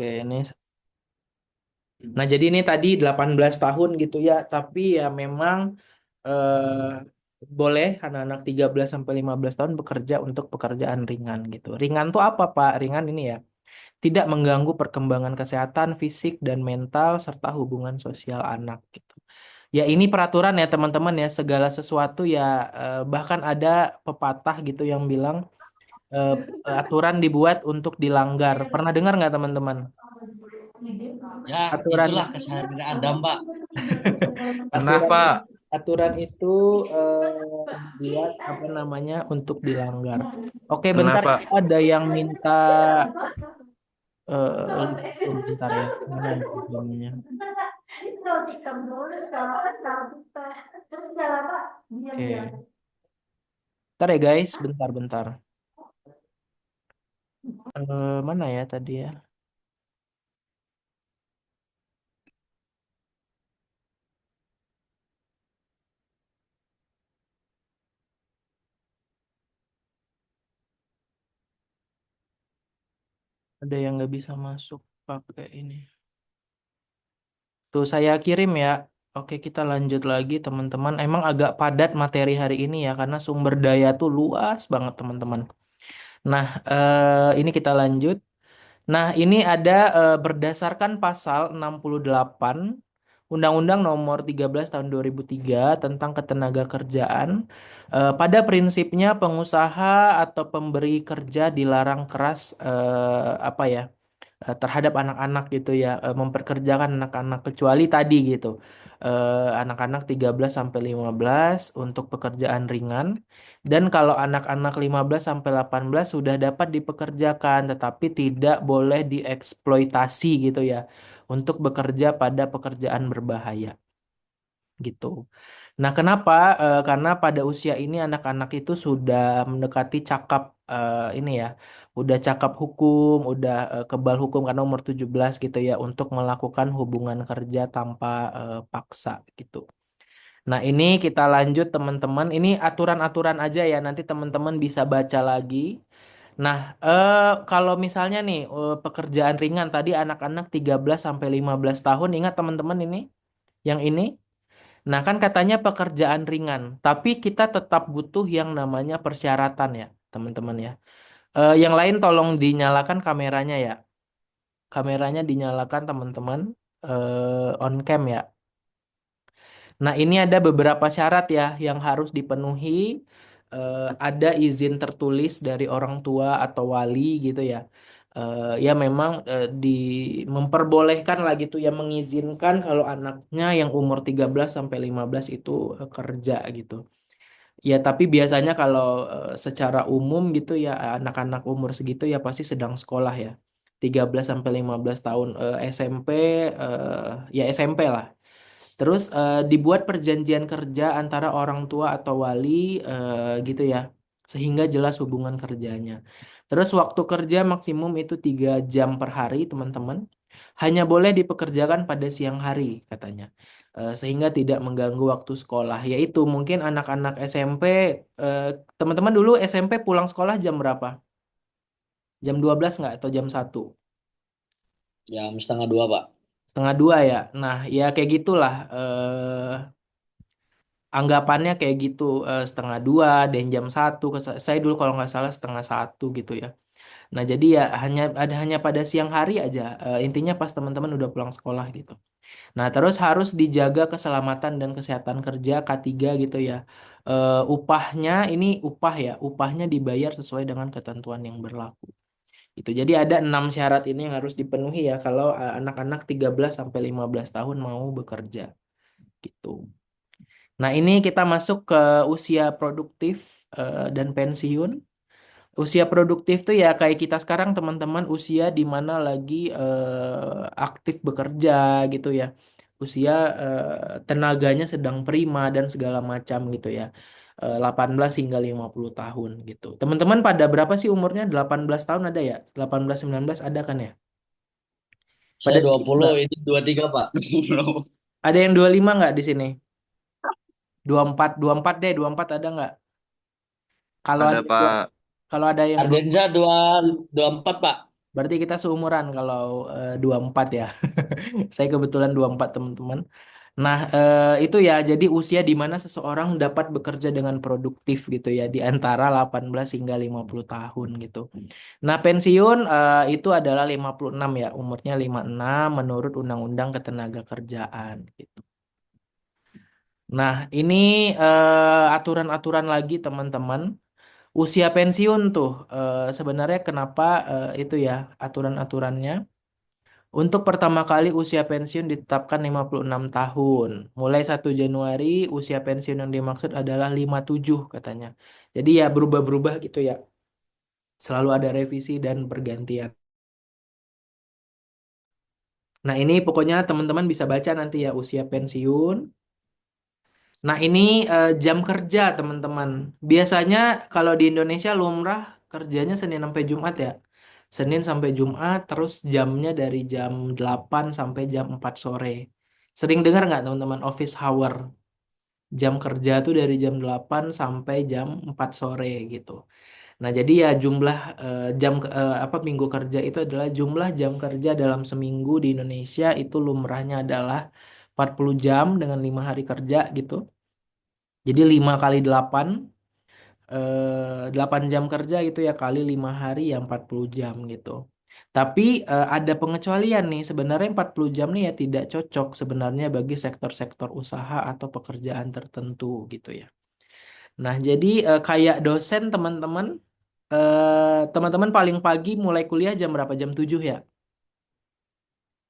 ini. Nah, jadi ini tadi 18 tahun gitu ya, tapi ya memang boleh anak-anak 13 sampai 15 tahun bekerja untuk pekerjaan ringan gitu. Ringan tuh apa, Pak? Ringan ini ya, tidak mengganggu perkembangan kesehatan fisik dan mental serta hubungan sosial anak gitu. Ya ini peraturan ya teman-teman ya, segala sesuatu ya bahkan ada pepatah gitu yang bilang eh, aturan dibuat untuk dilanggar. Pernah dengar nggak teman-teman? Ya, Aturan itulah keseharian Adam, Pak. aturan Kenapa? aturan itu dibuat apa namanya untuk dilanggar. Oke, bentar Kenapa? ini ada yang minta bentar ya. Mana nih jamnya? Oke. Bentar ya guys, bentar-bentar. Mana ya tadi ya? Ada yang nggak bisa masuk pakai ini. Tuh saya kirim ya. Oke, kita lanjut lagi teman-teman. Emang agak padat materi hari ini ya karena sumber daya tuh luas banget teman-teman. Nah, ini kita lanjut. Nah, ini ada berdasarkan pasal 68 Undang-Undang Nomor 13 Tahun 2003 tentang Ketenagakerjaan. Pada prinsipnya pengusaha atau pemberi kerja dilarang keras apa ya? Terhadap anak-anak gitu ya, memperkerjakan anak-anak kecuali tadi gitu. Anak-anak 13 sampai 15 untuk pekerjaan ringan dan kalau anak-anak 15 sampai 18 sudah dapat dipekerjakan tetapi tidak boleh dieksploitasi gitu ya untuk bekerja pada pekerjaan berbahaya gitu. Nah, kenapa? Karena pada usia ini anak-anak itu sudah mendekati cakap ini ya, udah cakap hukum, udah kebal hukum karena umur 17 gitu ya untuk melakukan hubungan kerja tanpa paksa gitu. Nah, ini kita lanjut teman-teman. Ini aturan-aturan aja ya, nanti teman-teman bisa baca lagi. Nah, kalau misalnya nih pekerjaan ringan tadi anak-anak 13 sampai 15 tahun, ingat teman-teman ini, yang ini. Nah, kan katanya pekerjaan ringan, tapi kita tetap butuh yang namanya persyaratan ya, teman-teman ya. Yang lain tolong dinyalakan kameranya ya. Kameranya dinyalakan teman-teman. On cam ya. Nah, ini ada beberapa syarat ya yang harus dipenuhi. Ada izin tertulis dari orang tua atau wali gitu ya. Ya memang memperbolehkan lah gitu ya mengizinkan kalau anaknya yang umur 13 sampai 15 itu kerja gitu. Ya, tapi biasanya kalau secara umum gitu ya anak-anak umur segitu ya pasti sedang sekolah ya. 13 sampai 15 tahun SMP ya SMP lah. Terus dibuat perjanjian kerja antara orang tua atau wali gitu ya, sehingga jelas hubungan kerjanya. Terus waktu kerja maksimum itu 3 jam per hari, teman-teman. Hanya boleh dipekerjakan pada siang hari, katanya. Sehingga tidak mengganggu waktu sekolah. Yaitu mungkin anak-anak SMP, eh, teman-teman dulu SMP pulang sekolah jam berapa? Jam 12 nggak atau jam 1? Jam setengah dua, Pak. Setengah 2 ya. Nah, ya kayak gitulah. Anggapannya kayak gitu setengah 2 dan jam 1 saya dulu kalau nggak salah setengah 1 gitu ya. Nah jadi ya hanya pada siang hari aja intinya pas teman-teman udah pulang sekolah gitu. Nah terus harus dijaga keselamatan dan kesehatan kerja K3 gitu ya. Upahnya ini upahnya dibayar sesuai dengan ketentuan yang berlaku. Itu jadi ada 6 syarat ini yang harus dipenuhi ya kalau anak-anak 13 sampai 15 tahun mau bekerja gitu. Nah, ini kita masuk ke usia produktif dan pensiun. Usia produktif tuh ya kayak kita sekarang teman-teman usia di mana lagi aktif bekerja gitu ya. Usia tenaganya sedang prima dan segala macam gitu ya. 18 hingga 50 tahun gitu. Teman-teman pada berapa sih umurnya? 18 tahun ada ya? 18 19 ada kan ya? Saya Pada dua segitu puluh nggak? itu 23, Pak. Ada yang 25 nggak di sini? 24, 24 deh, 24 ada nggak? Kalau Ada ada Pak. kalau ada yang Ardenza dua empat, Pak. Berarti kita seumuran kalau 24 ya. Saya kebetulan 24 teman-teman. Nah, itu ya jadi usia di mana seseorang dapat bekerja dengan produktif gitu ya di antara 18 hingga 50 tahun gitu. Nah, pensiun itu adalah 56 ya, umurnya 56 menurut Undang-Undang Ketenagakerjaan gitu. Nah, ini aturan-aturan lagi teman-teman. Usia pensiun tuh sebenarnya kenapa itu ya aturan-aturannya. Untuk pertama kali usia pensiun ditetapkan 56 tahun. Mulai 1 Januari usia pensiun yang dimaksud adalah 57 katanya. Jadi ya berubah-berubah gitu ya. Selalu ada revisi dan pergantian. Nah, ini pokoknya teman-teman bisa baca nanti ya usia pensiun. Nah, ini jam kerja teman-teman. Biasanya kalau di Indonesia lumrah kerjanya Senin sampai Jumat ya. Senin sampai Jumat terus jamnya dari jam 8 sampai jam 4 sore. Sering dengar nggak teman-teman office hour? Jam kerja tuh dari jam 8 sampai jam 4 sore gitu. Nah, jadi ya jumlah apa minggu kerja itu adalah jumlah jam kerja dalam seminggu di Indonesia itu lumrahnya adalah 40 jam dengan 5 hari kerja gitu. Jadi 5 kali 8 8 jam kerja gitu ya kali 5 hari ya 40 jam gitu. Tapi ada pengecualian nih. Sebenarnya 40 jam nih ya tidak cocok sebenarnya bagi sektor-sektor usaha atau pekerjaan tertentu gitu ya. Nah, jadi kayak dosen teman-teman teman-teman paling pagi mulai kuliah jam berapa? Jam 7 ya?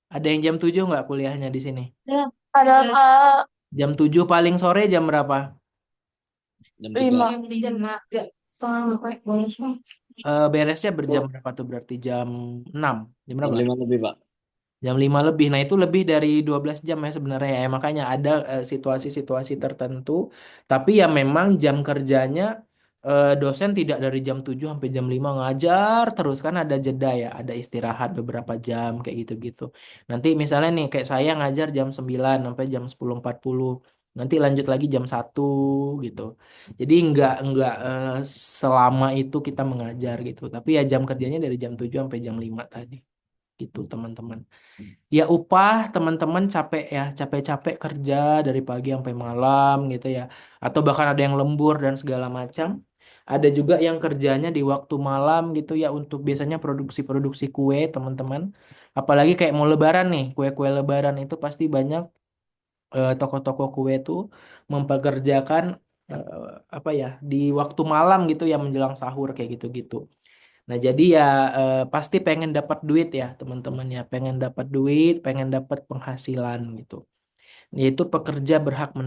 Ada yang jam 7 nggak kuliahnya di sini? Ya, ada Jam 7 paling sore jam berapa? Jam 3. 5 ya, setengah empat. Beresnya berjam berapa tuh berarti jam 6? Jam Jam berapa? 5 lebih, Pak. Jam 5 lebih. Nah, itu lebih dari 12 jam ya sebenarnya ya. Makanya ada situasi-situasi tertentu. Tapi ya memang jam kerjanya dosen tidak dari jam 7 sampai jam 5 ngajar terus kan ada jeda ya, ada istirahat beberapa jam kayak gitu-gitu. Nanti misalnya nih kayak saya ngajar jam 9 sampai jam 10.40. Nanti lanjut lagi jam 1 gitu. Jadi nggak selama itu kita mengajar gitu. Tapi ya jam kerjanya dari jam 7 sampai jam 5 tadi. Gitu teman-teman. Ya upah teman-teman capek ya, capek-capek kerja dari pagi sampai malam gitu ya. Atau bahkan ada yang lembur dan segala macam. Ada juga yang kerjanya di waktu malam gitu ya untuk biasanya produksi-produksi kue teman-teman. Apalagi kayak mau lebaran nih, kue-kue lebaran itu pasti banyak toko-toko kue itu mempekerjakan apa ya di waktu malam gitu ya menjelang sahur kayak gitu-gitu. Nah, jadi ya pasti pengen dapat duit ya, teman-teman ya, pengen dapat duit, pengen dapat penghasilan gitu. Yaitu pekerja berhak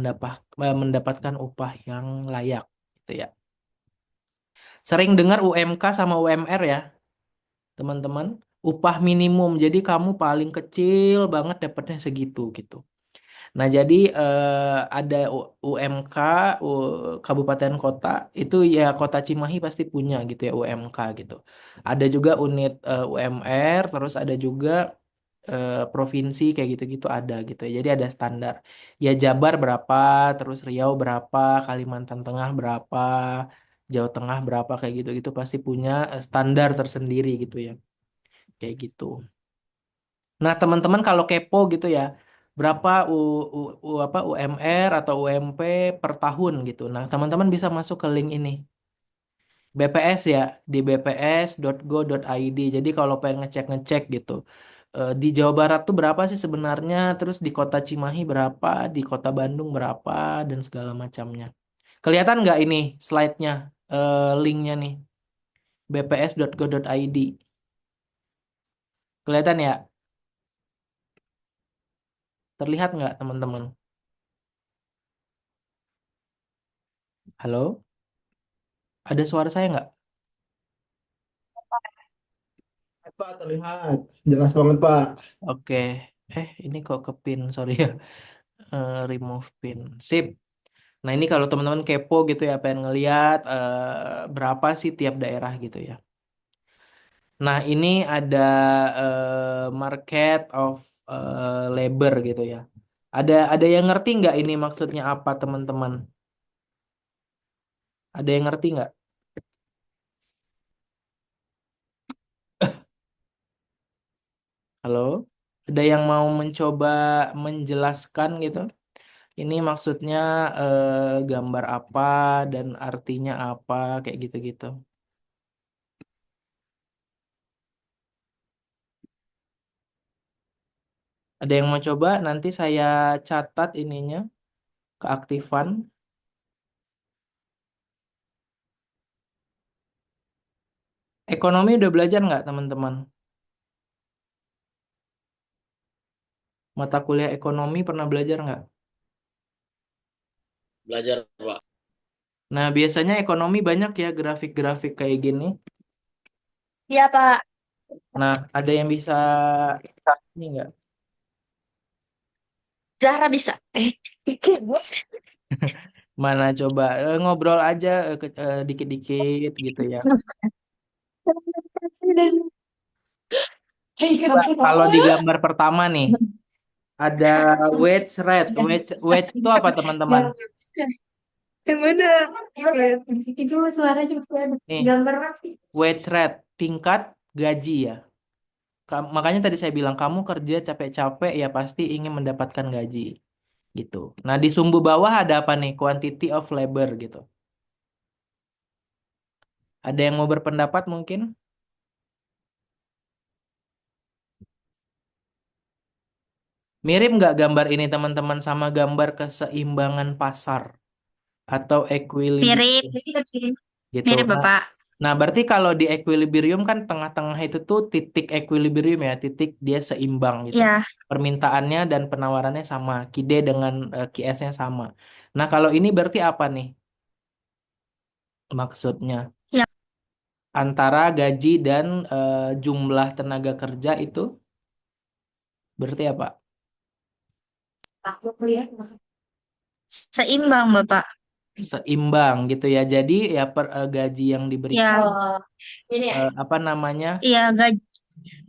mendapatkan upah yang layak gitu ya. Sering dengar UMK sama UMR ya, teman-teman. Upah minimum. Jadi kamu paling kecil banget dapatnya segitu gitu. Nah, jadi ada UMK, kabupaten kota, itu ya kota Cimahi pasti punya gitu ya UMK gitu. Ada juga unit UMR, terus ada juga provinsi kayak gitu-gitu ada gitu ya. Jadi ada standar. Ya Jabar berapa, terus Riau berapa, Kalimantan Tengah berapa, Jawa Tengah berapa kayak gitu-gitu pasti punya standar tersendiri gitu ya. Kayak gitu. Nah, teman-teman kalau kepo gitu ya, berapa apa UMR atau UMP per tahun gitu. Nah, teman-teman bisa masuk ke link ini. BPS ya, di bps.go.id. Jadi kalau pengen ngecek-ngecek gitu. Di Jawa Barat tuh berapa sih sebenarnya, terus di kota Cimahi berapa, di kota Bandung berapa, dan segala macamnya. Kelihatan nggak ini slide-nya, linknya nih, bps.go.id. Kelihatan ya? Terlihat nggak teman-teman? Halo? Ada suara saya nggak? Pak, terlihat jelas banget Pak. Oke. Ini kok ke pin, sorry ya. Remove pin. Sip. Nah, ini kalau teman-teman kepo gitu ya, pengen ngeliat berapa sih tiap daerah gitu ya. Nah, ini ada market of labor gitu ya. Ada yang ngerti nggak ini maksudnya apa, teman-teman? Ada yang ngerti nggak? Halo? Ada yang mau mencoba menjelaskan gitu? Ini maksudnya gambar apa dan artinya apa kayak gitu-gitu. Ada yang mau coba? Nanti saya catat ininya, keaktifan. Ekonomi udah belajar nggak teman-teman? Mata kuliah ekonomi pernah belajar nggak? Belajar, Pak. Nah, biasanya ekonomi banyak ya grafik-grafik kayak gini. Iya, Pak. Nah, ada yang bisa ini nggak? Zahra bisa. Mana coba ngobrol aja dikit-dikit gitu ya. Hei, Coba kalau di kenapa? gambar pertama nih, ada wedge red. Wedge itu apa teman-teman? Yang mana? Itu suaranya bukan Nih, gambar. wedge red, tingkat gaji ya. Makanya tadi saya bilang kamu kerja capek-capek ya pasti ingin mendapatkan gaji gitu. Nah, di sumbu bawah ada apa nih? Quantity of labor gitu. Ada yang mau berpendapat mungkin? Mirip nggak gambar ini teman-teman sama gambar keseimbangan pasar atau Mirip. equilibrium gitu. Mirip, Nah, Bapak. nah, berarti kalau di equilibrium kan tengah-tengah itu tuh titik equilibrium ya, titik dia seimbang gitu. Ya, Permintaannya dan penawarannya sama, QD dengan QS-nya sama. Nah, kalau ini berarti apa nih maksudnya? ya. Antara gaji dan jumlah tenaga kerja itu berarti apa? Aku lihat. Seimbang, Bapak. Seimbang gitu ya. Jadi ya gaji yang diberikan Ya, oh, ini ya. apa namanya? Iya,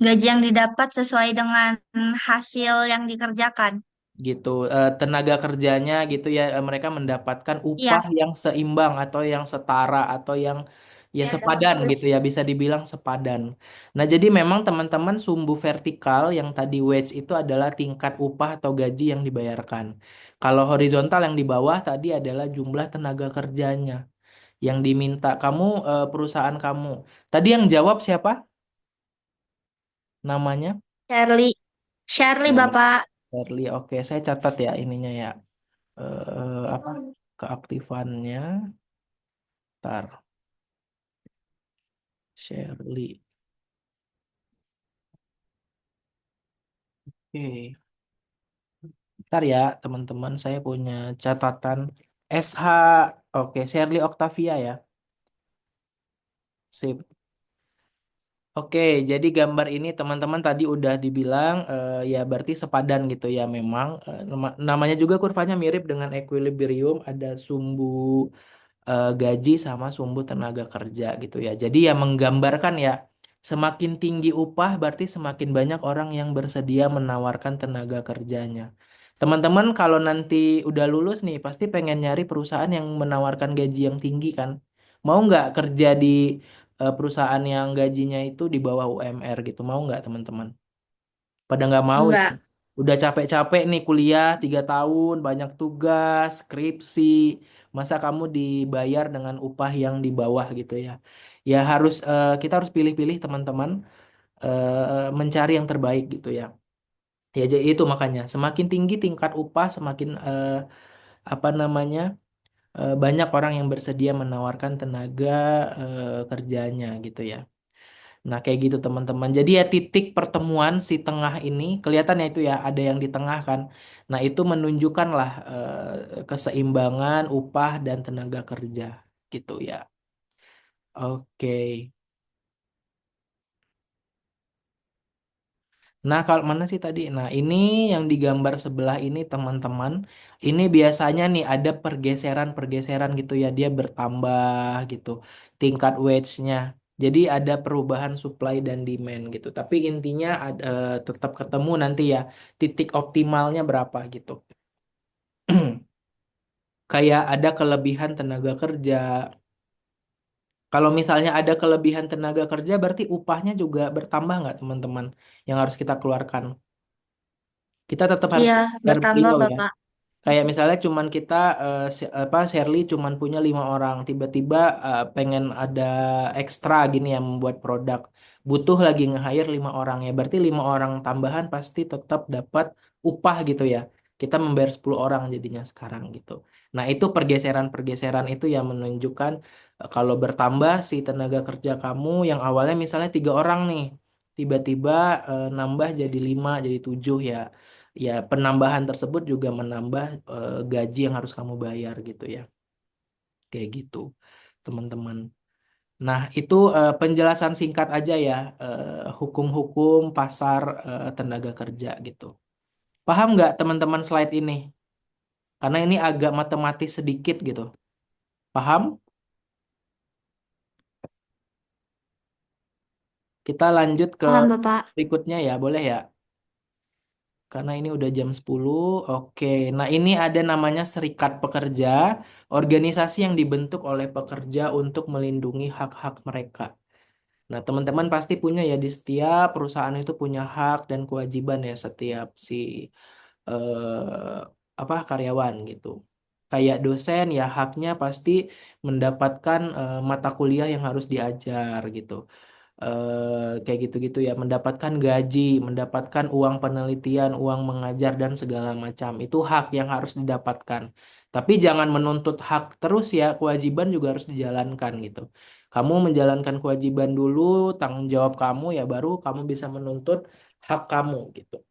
gaji yang didapat sesuai dengan hasil yang dikerjakan. Gitu tenaga kerjanya gitu ya mereka mendapatkan upah Iya, yang seimbang atau yang setara atau yang ya sepadan gitu ya bisa dibilang sepadan. Nah, jadi memang teman-teman sumbu vertikal yang tadi wage itu adalah tingkat upah atau gaji yang dibayarkan. Kalau horizontal yang di bawah tadi adalah jumlah tenaga kerjanya yang diminta kamu perusahaan kamu. Tadi yang jawab siapa namanya? Shirley. Shirley, Oh, Bapak. Shirley. Oke, saya catat ya ininya ya. Apa keaktifannya tar Shirley. Oke, ntar ya teman-teman saya punya catatan SH. Oke, Shirley Octavia ya. Sip. Oke, jadi gambar ini teman-teman tadi udah dibilang ya berarti sepadan gitu ya memang. Namanya juga kurvanya mirip dengan equilibrium, ada sumbu gaji sama sumbu tenaga kerja gitu ya. Jadi ya menggambarkan ya semakin tinggi upah berarti semakin banyak orang yang bersedia menawarkan tenaga kerjanya. Teman-teman kalau nanti udah lulus nih pasti pengen nyari perusahaan yang menawarkan gaji yang tinggi kan. Mau nggak kerja di perusahaan yang gajinya itu di bawah UMR gitu? Mau nggak teman-teman? Pada nggak mau ya. Enggak. Udah capek-capek nih kuliah 3 tahun, banyak tugas, skripsi. Masa kamu dibayar dengan upah yang di bawah gitu ya? Ya harus kita harus pilih-pilih teman-teman mencari yang terbaik gitu ya. Ya jadi itu makanya semakin tinggi tingkat upah semakin apa namanya banyak orang yang bersedia menawarkan tenaga kerjanya gitu ya. Nah, kayak gitu teman-teman. Jadi ya titik pertemuan si tengah ini, kelihatannya itu ya ada yang di tengah kan. Nah, itu menunjukkan lah keseimbangan upah dan tenaga kerja gitu ya. Oke. Nah, kalau mana sih tadi? Nah, ini yang digambar sebelah ini teman-teman. Ini biasanya nih ada pergeseran-pergeseran gitu ya. Dia bertambah gitu tingkat wage-nya. Jadi ada perubahan supply dan demand gitu. Tapi intinya tetap ketemu nanti ya titik optimalnya berapa gitu. Kayak ada kelebihan tenaga kerja, Kalau misalnya ada kelebihan tenaga kerja, berarti upahnya juga bertambah nggak teman-teman yang harus kita keluarkan? Kita tetap harus Iya, bayar bertambah beliau ya. Bapak. Kayak misalnya cuman kita Shirley cuman punya 5 orang, tiba-tiba pengen ada ekstra gini yang membuat produk, butuh lagi nge-hire 5 orang ya, berarti 5 orang tambahan pasti tetap dapat upah gitu ya. Kita membayar 10 orang jadinya sekarang gitu. Nah itu pergeseran-pergeseran itu yang menunjukkan kalau bertambah si tenaga kerja kamu yang awalnya misalnya 3 orang nih, tiba-tiba nambah jadi 5, jadi 7 ya. Ya, penambahan tersebut juga menambah gaji yang harus kamu bayar gitu ya. Kayak gitu, teman-teman. Nah, itu penjelasan singkat aja ya, hukum-hukum pasar tenaga kerja gitu. Paham nggak teman-teman slide ini? Karena ini agak matematis sedikit gitu. Paham? Kita lanjut ke Paham Bapak. berikutnya ya, boleh ya? Karena ini udah jam 10. Oke, nah ini ada namanya Serikat Pekerja, organisasi yang dibentuk oleh pekerja untuk melindungi hak-hak mereka. Nah, teman-teman pasti punya ya, di setiap perusahaan itu punya hak dan kewajiban ya setiap si eh, karyawan gitu. Kayak dosen ya haknya pasti mendapatkan mata kuliah yang harus diajar gitu, kayak gitu-gitu ya, mendapatkan gaji, mendapatkan uang penelitian, uang mengajar dan segala macam. Itu hak yang harus didapatkan. Tapi jangan menuntut hak terus ya, kewajiban juga harus dijalankan gitu. Kamu menjalankan kewajiban dulu, tanggung jawab kamu ya baru kamu bisa menuntut hak kamu gitu.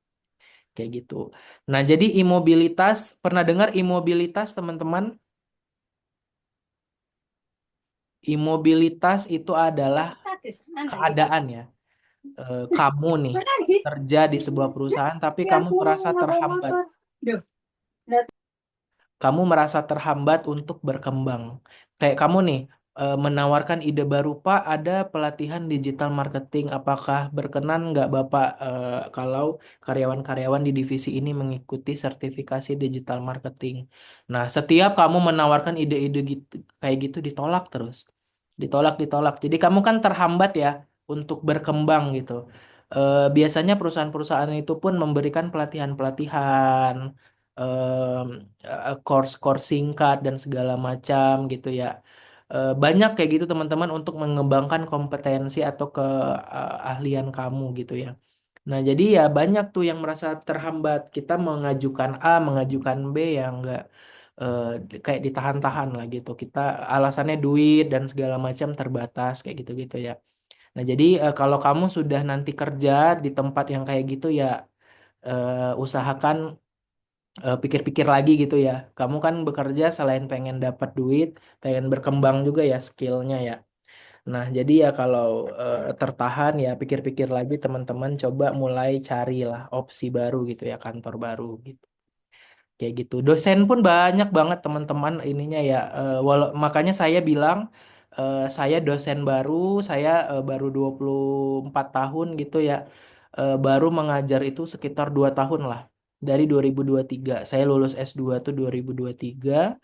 Kayak gitu. Nah, jadi imobilitas, pernah dengar imobilitas teman-teman? Imobilitas itu adalah keadaan ya, kamu nih kerja di sebuah perusahaan tapi kamu merasa terhambat. Kamu merasa terhambat untuk berkembang. Kayak kamu nih menawarkan ide baru, Pak, ada pelatihan digital marketing. Apakah berkenan nggak Bapak kalau karyawan-karyawan di divisi ini mengikuti sertifikasi digital marketing? Nah, setiap kamu menawarkan ide-ide gitu, kayak gitu ditolak terus. Ditolak, ditolak. Jadi kamu kan terhambat ya untuk berkembang gitu. Biasanya perusahaan-perusahaan itu pun memberikan pelatihan-pelatihan, course-course singkat dan segala macam gitu ya. Banyak kayak gitu teman-teman untuk mengembangkan kompetensi atau keahlian kamu gitu ya. Nah, jadi ya banyak tuh yang merasa terhambat. Kita mengajukan A, mengajukan B yang enggak eh, kayak ditahan-tahan lah gitu. Kita alasannya duit dan segala macam terbatas kayak gitu-gitu ya. Nah, jadi kalau kamu sudah nanti kerja di tempat yang kayak gitu ya, usahakan pikir-pikir lagi gitu ya. Kamu kan bekerja selain pengen dapat duit, pengen berkembang juga ya skillnya ya. Nah, jadi ya kalau tertahan ya pikir-pikir lagi teman-teman, coba mulai carilah opsi baru gitu ya, kantor baru gitu. Kayak gitu. Dosen pun banyak banget teman-teman ininya ya. Makanya saya bilang saya dosen baru, saya baru 24 tahun gitu ya. Baru mengajar itu sekitar 2 tahun lah. Dari 2023. Saya lulus S2 tuh 2023.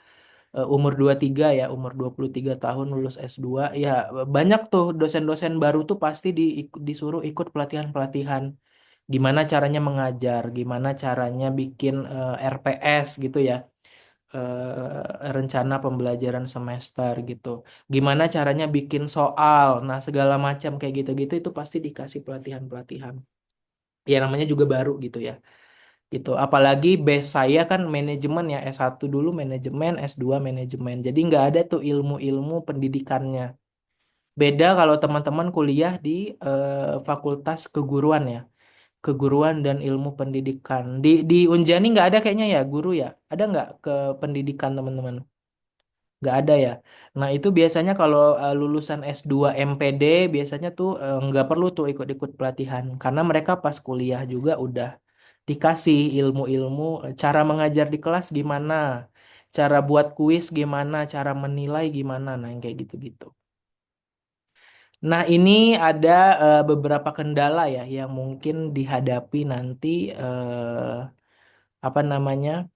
Umur 23 ya, umur 23 tahun lulus S2. Ya, banyak tuh dosen-dosen baru tuh pasti disuruh ikut pelatihan-pelatihan, gimana caranya mengajar, gimana caranya bikin RPS gitu ya, rencana pembelajaran semester gitu, gimana caranya bikin soal, nah segala macam kayak gitu-gitu itu pasti dikasih pelatihan-pelatihan. Ya namanya juga baru gitu ya. Gitu. Apalagi base saya kan manajemen ya, S1 dulu manajemen, S2 manajemen. Jadi nggak ada tuh ilmu-ilmu pendidikannya. Beda kalau teman-teman kuliah di fakultas keguruan ya, keguruan dan ilmu pendidikan. Di Unjani nggak ada kayaknya ya guru ya. Ada nggak ke pendidikan teman-teman? Nggak ada ya. Nah itu biasanya kalau lulusan S2 MPD biasanya tuh nggak perlu tuh ikut-ikut pelatihan. Karena mereka pas kuliah juga udah dikasih ilmu-ilmu cara mengajar di kelas gimana, cara buat kuis gimana, cara menilai gimana, nah yang kayak gitu-gitu. Nah, ini ada beberapa kendala ya yang mungkin dihadapi nanti, apa namanya,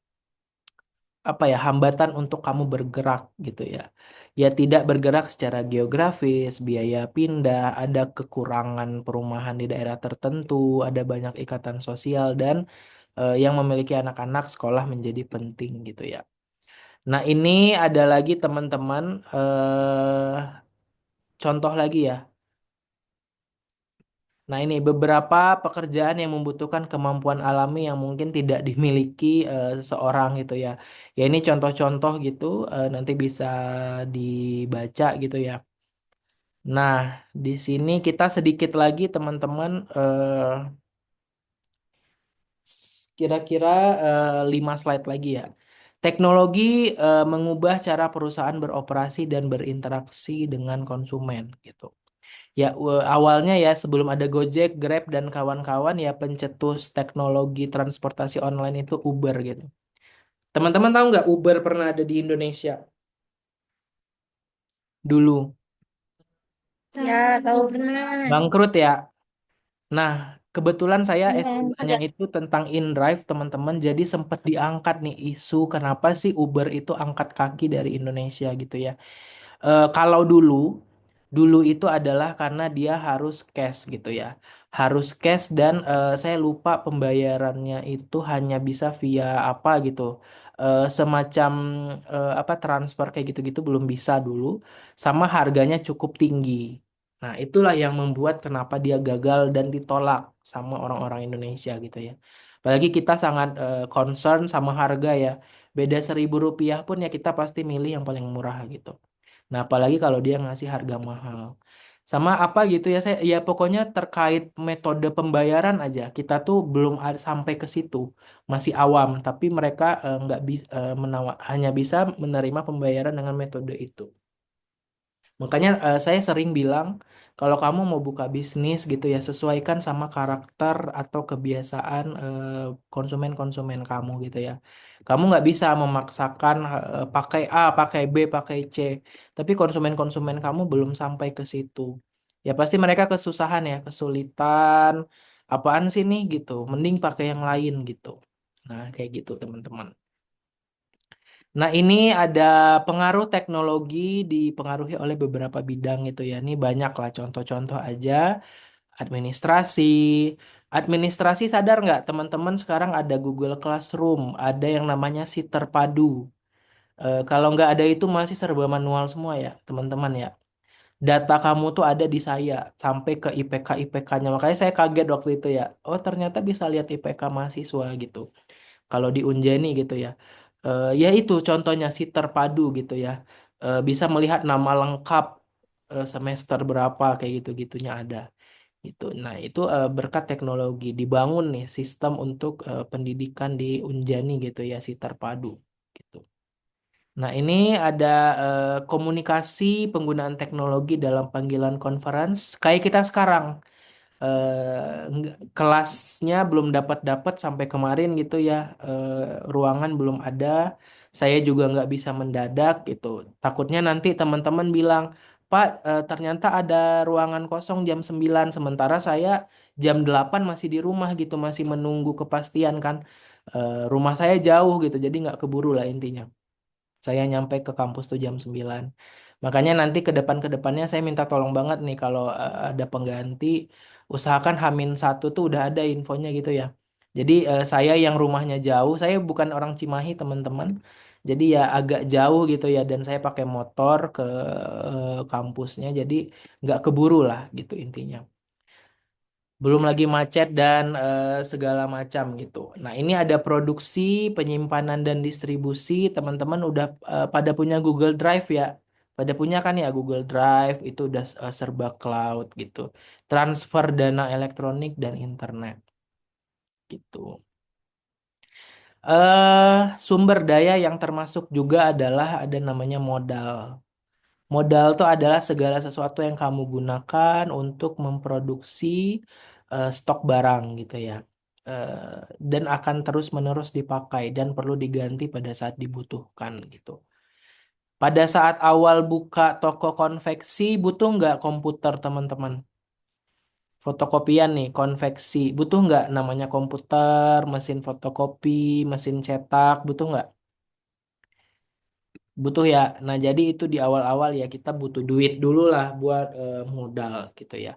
apa ya, hambatan untuk kamu bergerak gitu ya. Ya tidak bergerak secara geografis, biaya pindah, ada kekurangan perumahan di daerah tertentu, ada banyak ikatan sosial dan yang memiliki anak-anak sekolah menjadi penting gitu ya. Nah, ini ada lagi teman-teman contoh lagi ya. Nah, ini beberapa pekerjaan yang membutuhkan kemampuan alami yang mungkin tidak dimiliki seseorang gitu ya. Ya, ini contoh-contoh gitu, nanti bisa dibaca gitu ya. Nah, di sini kita sedikit lagi teman-teman, kira-kira 5 slide lagi ya. Teknologi mengubah cara perusahaan beroperasi dan berinteraksi dengan konsumen gitu. Ya, awalnya ya sebelum ada Gojek, Grab, dan kawan-kawan ya pencetus teknologi transportasi online itu Uber gitu. Teman-teman tahu nggak Uber pernah ada di Indonesia dulu? Ya, tahu benar. Bangkrut ya. Nah, kebetulan saya Iya, S2-nya agak. itu tentang InDrive, teman-teman. Jadi sempat diangkat nih isu kenapa sih Uber itu angkat kaki dari Indonesia gitu ya. Kalau dulu itu adalah karena dia harus cash gitu ya. Harus cash dan saya lupa pembayarannya itu hanya bisa via apa gitu. Semacam apa transfer kayak gitu-gitu belum bisa dulu. Sama harganya cukup tinggi. Nah, itulah yang membuat kenapa dia gagal dan ditolak sama orang-orang Indonesia gitu ya. Apalagi kita sangat concern sama harga ya. Beda 1.000 rupiah pun ya kita pasti milih yang paling murah gitu. Nah, apalagi kalau dia ngasih harga mahal. Sama apa gitu ya, saya ya pokoknya terkait metode pembayaran aja. Kita tuh belum sampai ke situ. Masih awam, tapi mereka nggak bisa hanya bisa menerima pembayaran dengan metode itu. Makanya saya sering bilang kalau kamu mau buka bisnis gitu ya sesuaikan sama karakter atau kebiasaan konsumen-konsumen kamu gitu ya. Kamu nggak bisa memaksakan pakai A, pakai B, pakai C. Tapi konsumen-konsumen kamu belum sampai ke situ. Ya pasti mereka kesusahan ya, kesulitan. Apaan sih nih gitu. Mending pakai yang lain gitu. Nah kayak gitu teman-teman. Nah, ini ada pengaruh teknologi dipengaruhi oleh beberapa bidang gitu ya. Ini banyak lah contoh-contoh aja. Administrasi. Administrasi sadar nggak teman-teman sekarang ada Google Classroom. Ada yang namanya si terpadu. Kalau nggak ada itu masih serba manual semua ya teman-teman ya. Data kamu tuh ada di saya sampai ke IPK IPK-nya. Makanya saya kaget waktu itu ya. Oh ternyata bisa lihat IPK mahasiswa gitu kalau di Unjani gitu ya. Ya itu contohnya si terpadu gitu ya. Bisa melihat nama lengkap semester berapa kayak gitu-gitunya ada gitu. Nah, itu berkat teknologi dibangun nih sistem untuk pendidikan di Unjani gitu ya si terpadu gitu. Nah, ini ada komunikasi penggunaan teknologi dalam panggilan conference kayak kita sekarang kelasnya belum dapat sampai kemarin gitu ya. Ruangan belum ada, saya juga nggak bisa mendadak gitu, takutnya nanti teman-teman bilang Pak, ternyata ada ruangan kosong jam 9 sementara saya jam 8 masih di rumah gitu masih menunggu kepastian kan. Rumah saya jauh gitu jadi nggak keburu lah intinya. Saya nyampe ke kampus tuh jam 9. Makanya nanti ke depannya saya minta tolong banget nih kalau ada pengganti usahakan H-1 tuh udah ada infonya gitu ya. Jadi saya yang rumahnya jauh, saya bukan orang Cimahi teman-teman. Jadi ya agak jauh gitu ya dan saya pakai motor ke kampusnya jadi nggak keburu lah gitu intinya. Belum lagi macet dan segala macam gitu. Nah, ini ada produksi, penyimpanan dan distribusi. Teman-teman udah pada punya Google Drive ya. Pada punya kan ya Google Drive itu udah serba cloud gitu. Transfer dana elektronik dan internet gitu. Sumber daya yang termasuk juga adalah ada namanya modal. Modal itu adalah segala sesuatu yang kamu gunakan untuk memproduksi stok barang gitu ya. Dan akan terus-menerus dipakai dan perlu diganti pada saat dibutuhkan gitu. Pada saat awal buka toko konveksi, butuh nggak komputer teman-teman? Fotokopian nih, konveksi. Butuh nggak namanya komputer, mesin fotokopi, mesin cetak, butuh nggak? Butuh ya. Nah, jadi itu di awal-awal ya kita butuh duit dulu lah buat modal gitu ya.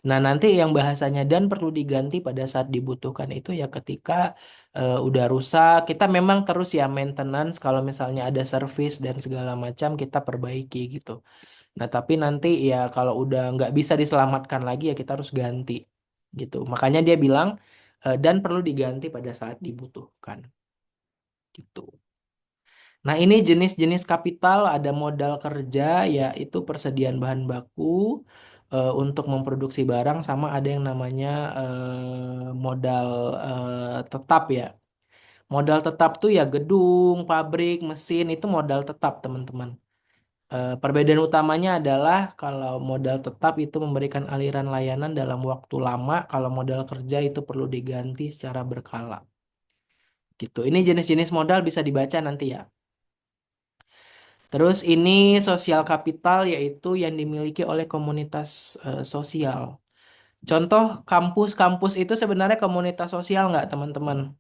Nah, nanti yang bahasanya dan perlu diganti pada saat dibutuhkan itu ya ketika udah rusak, kita memang terus ya maintenance kalau misalnya ada service dan segala macam kita perbaiki gitu. Nah, tapi nanti ya kalau udah nggak bisa diselamatkan lagi ya kita harus ganti gitu. Makanya dia bilang dan perlu diganti pada saat dibutuhkan gitu. Nah, ini jenis-jenis kapital, ada modal kerja, yaitu persediaan bahan baku untuk memproduksi barang, sama ada yang namanya modal tetap ya. Modal tetap tuh ya gedung, pabrik, mesin, itu modal tetap, teman-teman. Perbedaan utamanya adalah kalau modal tetap itu memberikan aliran layanan dalam waktu lama, kalau modal kerja itu perlu diganti secara berkala. Gitu. Ini jenis-jenis modal bisa dibaca nanti ya. Terus ini sosial kapital yaitu yang dimiliki oleh komunitas sosial. Contoh kampus-kampus itu sebenarnya komunitas sosial nggak teman-teman?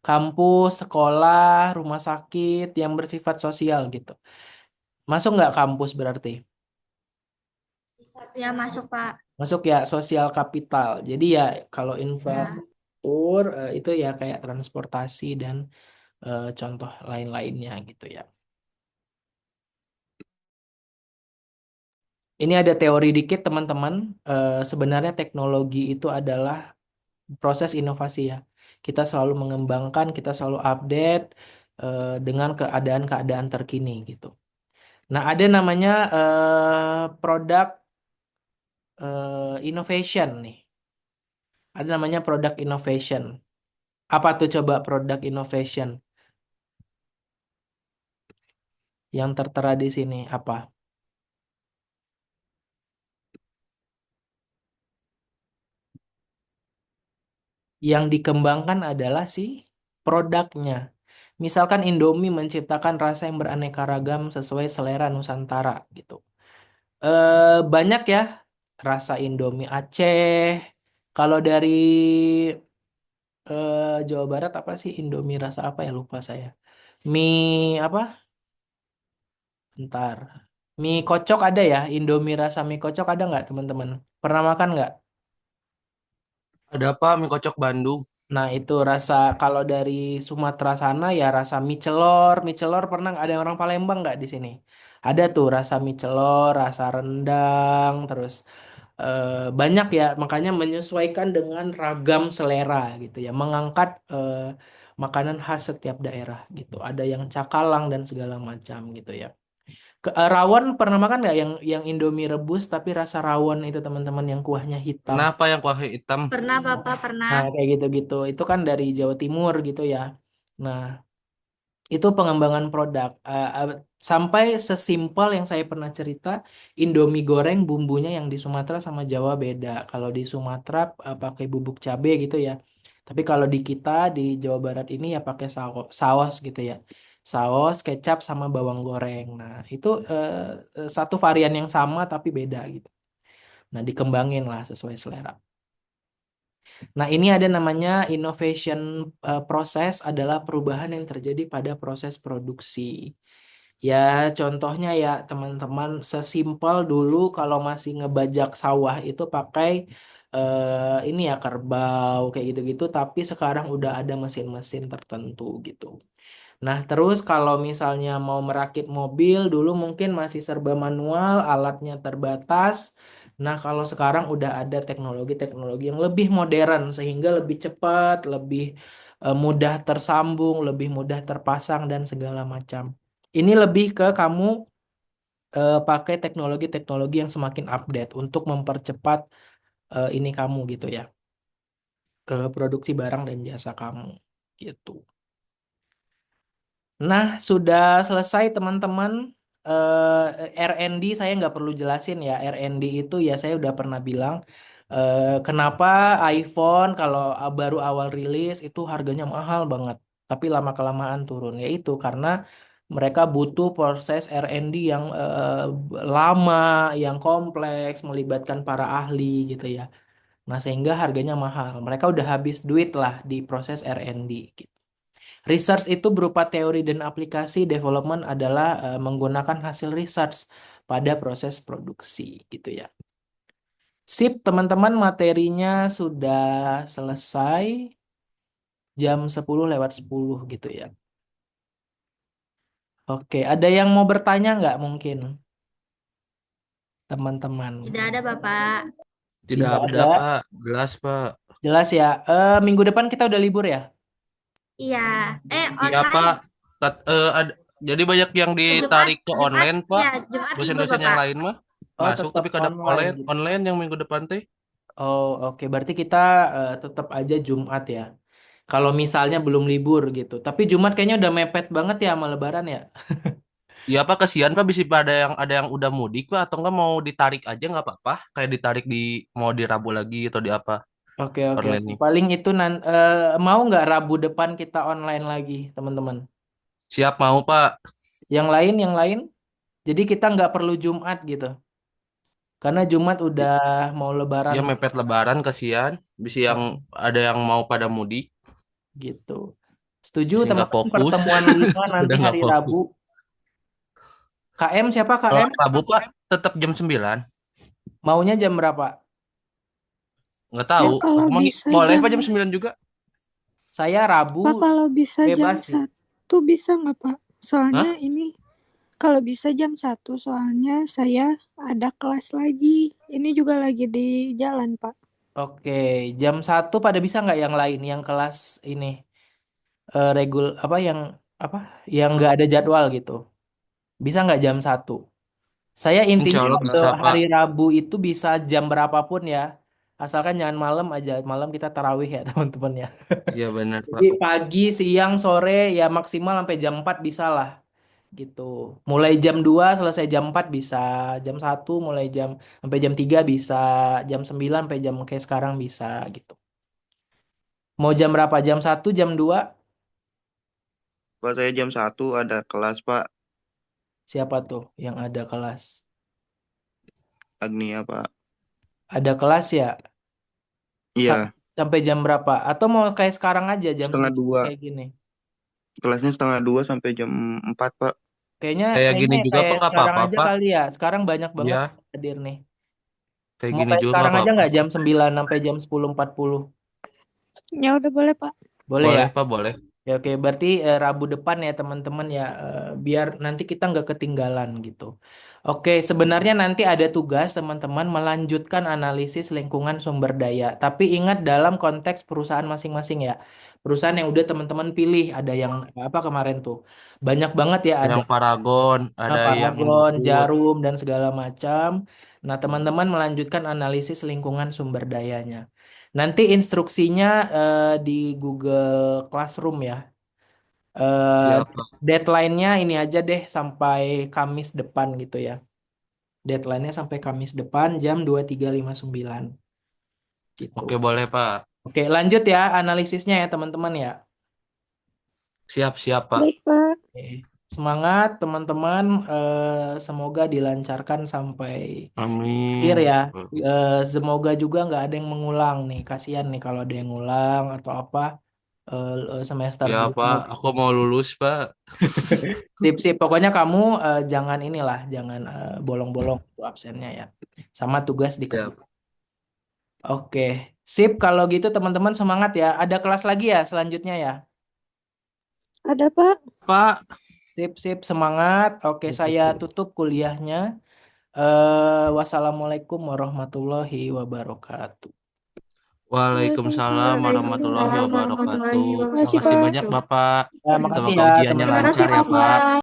Kampus, sekolah, rumah sakit yang bersifat sosial gitu. Masuk nggak kampus berarti? Ya masuk Pak. Masuk ya sosial kapital. Jadi ya kalau Ya. infrastruktur itu ya kayak transportasi dan contoh lain-lainnya gitu ya. Ini ada teori dikit teman-teman. Sebenarnya teknologi itu adalah proses inovasi ya. Kita selalu mengembangkan, kita selalu update dengan keadaan-keadaan terkini gitu. Nah, ada namanya product innovation nih. Ada namanya product innovation. Apa tuh coba product innovation yang tertera di sini? Apa? Yang dikembangkan adalah si produknya. Misalkan Indomie menciptakan rasa yang beraneka ragam sesuai selera Nusantara gitu. Banyak ya rasa Indomie Aceh. Kalau dari Jawa Barat apa sih Indomie rasa apa ya lupa saya. Mie apa? Bentar. Mie kocok ada ya? Indomie rasa mie kocok ada nggak teman-teman? Pernah makan nggak? Ada apa mie kocok Bandung? Nah itu rasa kalau dari Sumatera sana ya rasa mie celor. Mie celor pernah ada orang Palembang nggak di sini? Ada tuh rasa mie celor, rasa rendang, terus banyak ya. Makanya menyesuaikan dengan ragam selera gitu ya. Mengangkat makanan khas setiap daerah gitu. Ada yang cakalang dan segala macam gitu ya. Rawon pernah makan nggak yang Indomie rebus tapi rasa rawon itu teman-teman yang kuahnya hitam. Kenapa yang kuah hitam? Pernah Bapak, pernah. Nah, kayak gitu-gitu. Itu kan dari Jawa Timur gitu ya. Nah, itu pengembangan produk. Sampai sesimpel yang saya pernah cerita, Indomie goreng bumbunya yang di Sumatera sama Jawa beda. Kalau di Sumatera pakai bubuk cabe gitu ya. Tapi kalau di kita di Jawa Barat ini ya pakai saus gitu ya. Saus, kecap sama bawang goreng. Nah, itu satu varian yang sama tapi beda gitu. Nah, dikembangin lah sesuai selera. Nah, ini ada namanya innovation proses adalah perubahan yang terjadi pada proses produksi. Ya, contohnya ya teman-teman sesimpel dulu kalau masih ngebajak sawah itu pakai ini ya kerbau kayak gitu-gitu, tapi sekarang udah ada mesin-mesin tertentu gitu. Nah, terus kalau misalnya mau merakit mobil, dulu mungkin masih serba manual, alatnya terbatas. Nah, kalau sekarang udah ada teknologi-teknologi yang lebih modern, sehingga lebih cepat, lebih mudah tersambung, lebih mudah terpasang, dan segala macam. Ini lebih ke kamu pakai teknologi-teknologi yang semakin update untuk mempercepat ini kamu gitu ya, produksi barang dan jasa kamu gitu. Nah, sudah selesai teman-teman. R&D saya nggak perlu jelasin ya. R&D itu ya saya udah pernah bilang. Kenapa iPhone kalau baru awal rilis itu harganya mahal banget. Tapi lama-kelamaan turun. Yaitu karena mereka butuh proses R&D yang lama, yang kompleks, melibatkan para ahli gitu ya. Nah, sehingga harganya mahal. Mereka udah habis duit lah di proses R&D gitu. Research itu berupa teori dan aplikasi, development adalah menggunakan hasil research pada proses produksi gitu ya. Sip, teman-teman, materinya sudah selesai jam 10 lewat 10 gitu ya. Oke, ada yang mau bertanya nggak mungkin, teman-teman? Tidak ada, Bapak. Tidak Tidak ada, ada. Pak. Jelas, Pak. Jelas ya. Minggu depan kita udah libur ya? Iya. Iya, Online. Pak. Jadi banyak yang Jumat, ditarik ke Jumat, online, Pak. ya, Jumat libur, Dosen-dosen yang Bapak. lain mah Oh, masuk tetap tapi kadang online online gitu. online yang minggu depan teh. Oh, oke. Berarti kita tetap aja Jumat ya. Kalau misalnya belum libur gitu. Tapi Jumat kayaknya udah mepet banget ya sama Lebaran ya. Iya, Pak, kasihan Pak, bisa ada yang udah mudik, Pak, atau enggak mau ditarik aja nggak apa-apa, kayak ditarik mau di Rabu lagi atau di apa Oke, oke, online oke. nih. Paling itu mau nggak Rabu depan kita online lagi, teman-teman? Siap mau, Pak. Yang lain. Jadi kita nggak perlu Jumat gitu. Karena Jumat udah mau Lebaran Ya mepet Lebaran kasihan, bisa yang oh, ada yang mau pada mudik, gitu. Setuju, bisa nggak teman-teman, fokus. pertemuan 5 nanti Udah nggak hari Rabu. fokus. KM siapa Kalau KM? Rabu, Pak, tetap jam 9. Maunya jam berapa? Nggak Ya tahu. kalau Aku bisa boleh jam, Pak jam 9 juga. Saya Rabu Pak kalau bisa jam bebas sih. 1 bisa nggak Pak? Soalnya Hah? ini kalau bisa jam 1 soalnya saya ada kelas lagi. Ini juga lagi di jalan Pak. Oke, jam 1 pada bisa nggak yang lain, yang kelas ini apa apa yang nggak ada jadwal gitu? Bisa nggak jam 1? Saya Insya intinya Allah bisa, Pak. hari Rabu itu bisa jam berapapun ya, asalkan jangan malam aja. Malam kita tarawih ya teman-teman ya. Iya benar, Jadi Pak. pagi, siang, sore ya maksimal sampai jam 4 bisa lah gitu. Mulai jam 2 selesai jam 4 bisa, jam 1 mulai sampai jam 3 bisa, jam 9 sampai jam kayak sekarang bisa gitu. Mau jam berapa? Jam 1, jam 2? Pak, saya jam 1 ada kelas, Pak. Siapa tuh yang ada kelas? Agnia, Pak. Ada kelas ya? Iya, Sampai jam berapa? Atau mau kayak sekarang aja jam setengah 9 dua. kayak gini? Kelasnya setengah 2 sampai jam 4, Pak. Kayaknya Kayak kayaknya gini juga, kayak Pak, nggak sekarang apa-apa, aja Pak. kali ya. Sekarang banyak banget Iya, yang hadir nih. kayak Mau gini kayak juga nggak sekarang aja apa-apa. nggak jam 9 sampai jam 10.40? Ya udah boleh Pak. Boleh ya? Boleh, Pak, boleh. Ya, oke, berarti Rabu depan ya teman-teman ya, biar nanti kita nggak ketinggalan gitu. Oke, sebenarnya nanti ada tugas teman-teman melanjutkan analisis lingkungan sumber daya. Tapi ingat dalam konteks perusahaan masing-masing ya. Perusahaan yang udah teman-teman pilih ada yang apa kemarin tuh. Banyak banget ya ada Yang Paragon, ada yang Paragon, Indofood. Jarum dan segala macam. Nah, teman-teman melanjutkan analisis lingkungan sumber dayanya. Nanti instruksinya di Google Classroom ya. eh Siap, Pak. Deadline-nya ini aja deh sampai Kamis depan gitu ya. Deadline-nya sampai Kamis depan jam 23.59 Oke, gitu. boleh, Pak. Oke, lanjut ya analisisnya ya teman-teman ya. Siap, Pak. Baik Pak. Oke. Semangat teman-teman, semoga dilancarkan sampai akhir Amin. ya. Semoga juga nggak ada yang mengulang nih. Kasihan nih kalau ada yang ngulang atau apa semester Ya, 2 Pak. Aku gitu. mau lulus, Pak. Sip, sip. Pokoknya kamu jangan inilah, jangan bolong-bolong tuh absennya ya. Sama tugas diketik. Ya, Oke, sip. Kalau gitu teman-teman semangat ya. Ada kelas lagi ya selanjutnya ya. Ada Pak. Pak. Sip, sip. Semangat. Oke, saya tutup kuliahnya. Wassalamualaikum warahmatullahi wabarakatuh. Waalaikumsalam warahmatullahi Waalaikumsalam warahmatullahi wabarakatuh. Makasih Makasih wabarakatuh. Pak. banyak, Bapak. Ya, makasih Semoga ya ujiannya teman-teman. Terima kasih, lancar ya, Pak. Bapak.